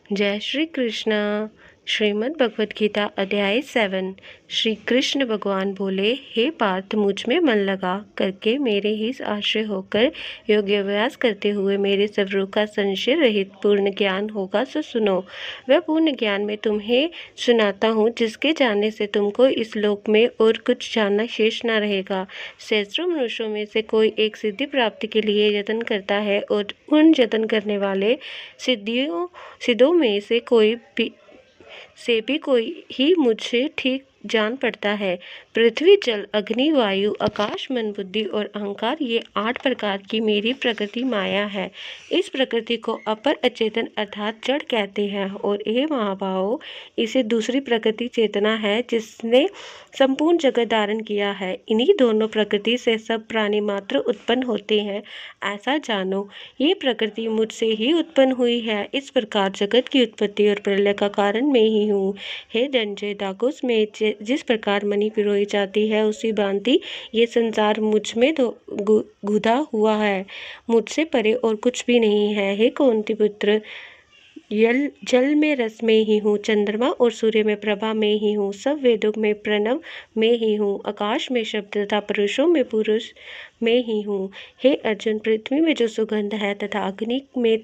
जय श्री कृष्ण। श्रीमद् भगवत गीता अध्याय 7। श्री कृष्ण भगवान बोले, हे पार्थ, मुझ में मन लगा करके मेरे ही आश्रय होकर योगाभ्यास करते हुए मेरे स्वरूप का संशय रहित पूर्ण ज्ञान होगा सो सुनो। वह पूर्ण ज्ञान मैं तुम्हें सुनाता हूँ, जिसके जानने से तुमको इस लोक में और कुछ जानना शेष न रहेगा। सहस्रों मनुष्यों में से कोई एक सिद्धि प्राप्ति के लिए यत्न करता है, और उन यत्न करने वाले सिद्धों में से भी कोई ही मुझसे ठीक जान पड़ता है। पृथ्वी, जल, अग्नि, वायु, आकाश, मन, बुद्धि और अहंकार, ये 8 प्रकार की मेरी प्रकृति माया है। इस प्रकृति को अपर अचेतन अर्थात जड़ कहते हैं, और हे महाभावों, इसे दूसरी प्रकृति चेतना है, जिसने संपूर्ण जगत धारण किया है। इन्हीं दोनों प्रकृति से सब प्राणी मात्र उत्पन्न होते हैं, ऐसा जानो। ये प्रकृति मुझसे ही उत्पन्न हुई है। इस प्रकार जगत की उत्पत्ति और प्रलय का कारण मैं ही हूँ। हे धनंजय, दाकुस में जिस प्रकार मणि पिरोई जाती है, उसी भांति ये संसार मुझ में गुधा हुआ है। मुझसे परे और कुछ भी नहीं है। हे कुंती पुत्र, जल में रस में ही हूँ, चंद्रमा और सूर्य में प्रभा में ही हूँ, सब वेदों में प्रणव में ही हूँ, आकाश में शब्द तथा पुरुषों में पुरुष में ही हूँ। हे अर्जुन, पृथ्वी में जो सुगंध है तथा अग्नि में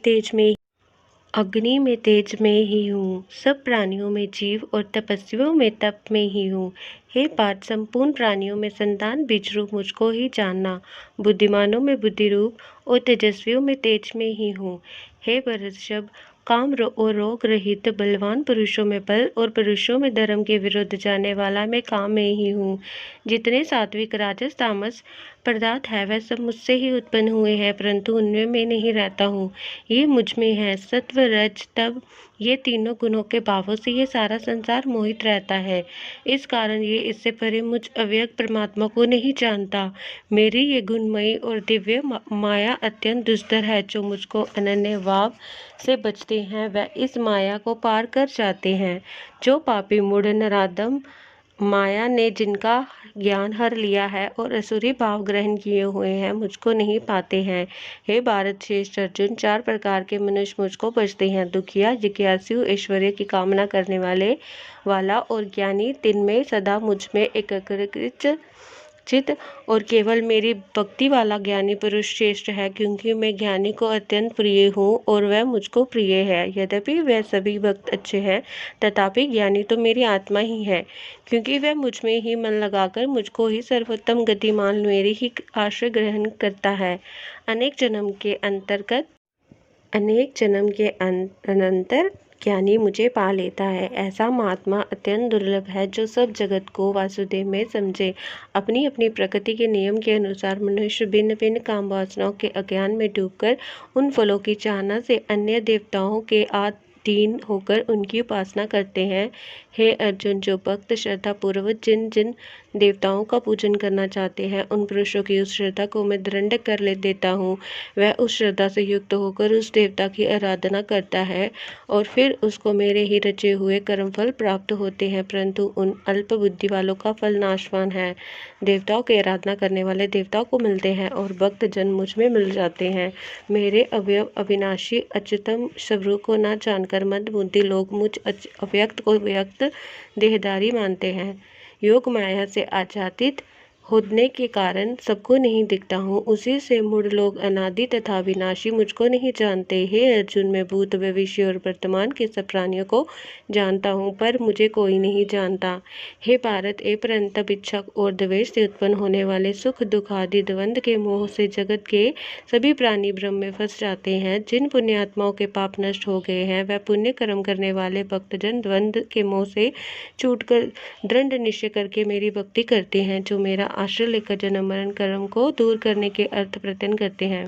तेज में ही हूँ, सब प्राणियों में जीव और तपस्वियों में तप में ही हूँ। हे पार्थ, संपूर्ण प्राणियों में संतान बीज रूप मुझको ही जानना। बुद्धिमानों में बुद्धि रूप और तेजस्वियों में तेज में ही हूँ। हे भरतषभ, काम और रोग रहित बलवान पुरुषों में बल और पुरुषों में धर्म के विरुद्ध जाने वाला मैं काम में ही हूँ। जितने सात्विक, राजस, तामस पदार्थ है, वह सब मुझसे ही उत्पन्न हुए हैं, परंतु उनमें मैं नहीं रहता हूँ। ये मुझ में है। सत्व, रज, तप, ये तीनों गुणों के भावों से ये सारा संसार मोहित रहता है। इस कारण ये इससे परे मुझ अव्यक्त परमात्मा को नहीं जानता। मेरी ये गुणमयी और दिव्य माया अत्यंत दुस्तर है। जो मुझको अनन्य भाव से बचते हैं, वह इस माया को पार कर जाते हैं। जो पापी, मूढ़, नराधम माया ने जिनका ज्ञान हर लिया है और असुरी भाव ग्रहण किए हुए हैं, मुझको नहीं पाते हैं। हे भारत श्रेष्ठ अर्जुन, 4 प्रकार के मनुष्य मुझको बचते हैं: दुखिया, जिज्ञासु, ऐश्वर्य की कामना करने वाला और ज्ञानी। 3 में सदा मुझ में एकाग्रचित और केवल मेरी भक्ति वाला ज्ञानी पुरुष श्रेष्ठ है, क्योंकि मैं ज्ञानी को अत्यंत प्रिय हूँ और वह मुझको प्रिय है। यद्यपि वह सभी भक्त अच्छे हैं, तथापि ज्ञानी तो मेरी आत्मा ही है, क्योंकि वह मुझ में ही मन लगाकर मुझको ही सर्वोत्तम गति मान मेरी ही आश्रय ग्रहण करता है। अनेक जन्म के अनंतर ज्ञानी मुझे पा लेता है। ऐसा महात्मा अत्यंत दुर्लभ है, जो सब जगत को वासुदेव में समझे। अपनी अपनी प्रकृति के नियम के अनुसार मनुष्य भिन्न भिन्न काम वासनाओं के अज्ञान में डूबकर उन फलों की चाहना से अन्य देवताओं के अधीन होकर उनकी उपासना करते हैं। हे अर्जुन, जो भक्त श्रद्धा पूर्वक जिन जिन देवताओं का पूजन करना चाहते हैं, उन पुरुषों की उस श्रद्धा को मैं दृढ़ कर देता हूँ। वह उस श्रद्धा से युक्त होकर उस देवता की आराधना करता है, और फिर उसको मेरे ही रचे हुए कर्मफल प्राप्त होते हैं, परंतु उन अल्प बुद्धि वालों का फल नाशवान है। देवताओं की आराधना करने वाले देवताओं को मिलते हैं, और भक्त जन मुझ में मिल जाते हैं। मेरे अवयव अविनाशी अच्युतम स्वरूप को न जानकर मंद बुद्धि लोग मुझ अव्यक्त को व्यक्त देहधारी मानते हैं। योग माया से आच्छादित होने के कारण सबको नहीं दिखता हूँ, उसी से मूढ़ लोग अनादि तथा विनाशी मुझको नहीं जानते। हे अर्जुन, मैं भूत, भविष्य और वर्तमान के सब प्राणियों को जानता हूँ, पर मुझे कोई नहीं जानता। हे भारत, परंतप, इच्छा और द्वेष से उत्पन्न होने वाले सुख दुख आदि द्वंद्व के मोह से जगत के सभी प्राणी भ्रम में फंस जाते हैं। जिन पुण्यात्माओं के पाप नष्ट हो गए हैं, वह पुण्य कर्म करने वाले भक्तजन द्वंद्व के मोह से छूटकर दृढ़ निश्चय करके मेरी भक्ति करते हैं, जो मेरा आश्रय लेकर जन्म मरण कर्म को दूर करने के अर्थ प्रत्यन करते हैं।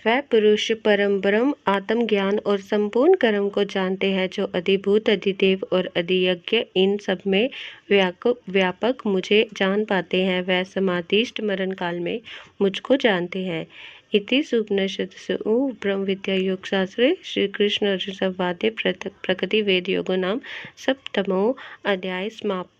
वह पुरुष परम ब्रह्म, आत्म ज्ञान और संपूर्ण कर्म को जानते हैं, जो अधिभूत, अधिदेव और अधियज्ञ इन सब में व्यापक मुझे जान पाते हैं। वह समाधिष्ठ मरण काल में मुझको जानते हैं। इति उपनिषत्सु ब्रह्म विद्या योग शास्त्रे श्री कृष्ण अर्जुन संवादे प्रकृति वेद योगो नाम सप्तमो अध्याय समाप्त।